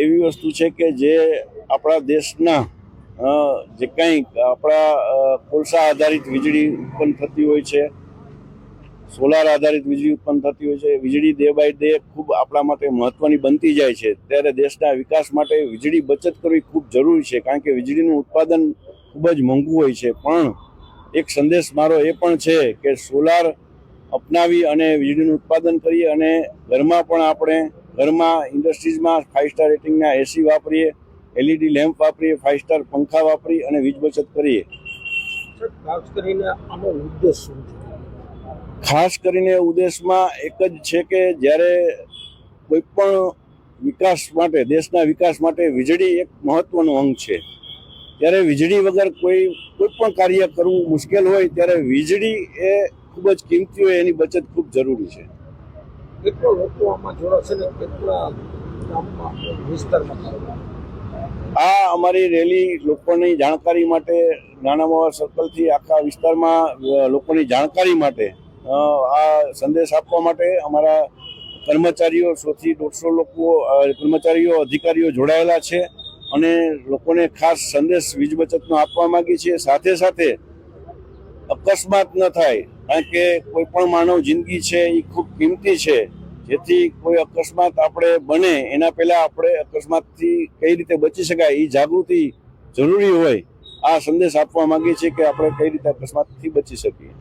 એવી વસ્તુ છે કે જે આપણા દેશના જે કંઈ આપણા કોલસા આધારિત વીજળી ઉત્પન્ન થતી હોય છે, સોલાર આધારિત વીજળી ઉત્પન્ન થતી હોય છે, વીજળી ડે બાય ડે ખૂબ આપણા માટે મહત્વની બનતી જાય છે. ત્યારે દેશના વિકાસ માટે વીજળી બચત કરવી ખૂબ જરૂરી છે, કારણ કે વીજળીનું ઉત્પાદન ખૂબ જ મોંઘું હોય છે. પણ એક સંદેશ મારો એ પણ છે કે સોલાર અપનાવી અને વીજળીનું ઉત્પાદન કરીએ અને ઘરમાં ઇન્ડસ્ટ્રીઝમાં 5 સ્ટાર રેટિંગના એસી વાપરીએ, LED લેમ્પ વાપરીએ, 5 સ્ટાર પંખા વાપરી અને વીજ બચત કરીએ. ખાસ કરીને આનો ઉદ્દેશ શું છે? ખાસ કરીને ઉદ્દેશમાં એક જ છે કે જ્યારે કોઈ પણ વિકાસ માટે, દેશના વિકાસ માટે વીજળી એક મહત્વનું અંગ છે. ત્યારે વીજળી વગર કોઈ પણ કાર્ય કરવું મુશ્કેલ હોય, ત્યારે વીજળી એ ખૂબ જ કિંમતી હોય, એની બચત ખૂબ જરૂરી છે. કેટલા લોકો આમાં જોડાશે ને કેટલા ગામમાં વિસ્તારમાં? આ અમારી રેલી લોકોની જાણકારી માટે, નાના મોવા સર્કલથી આખા વિસ્તારમાં લોકોની જાણકારી માટે, આ સંદેશ આપવા માટે અમારા કર્મચારીઓ 100 થી 150 લોકો કર્મચારીઓ, અધિકારીઓ જોડાયેલા છે અને લોકોને ખાસ સંદેશ વીજ બચતનો આપવા માંગીએ છીએ. સાથે સાથે અકસ્માત ન થાય, કારણ કે કોઈ પણ માનવ જિંદગી છે એ ખૂબ કિંમતી છે. જેથી કોઈ અકસ્માત આપણે બને એના પહેલા આપણે અકસ્માતથી કઈ રીતે બચી શકાય એ જાગૃતિ જરૂરી હોય. આ સંદેશ આપવા માંગીએ છીએ કે આપણે કઈ રીતે અકસ્માતથી બચી શકીએ.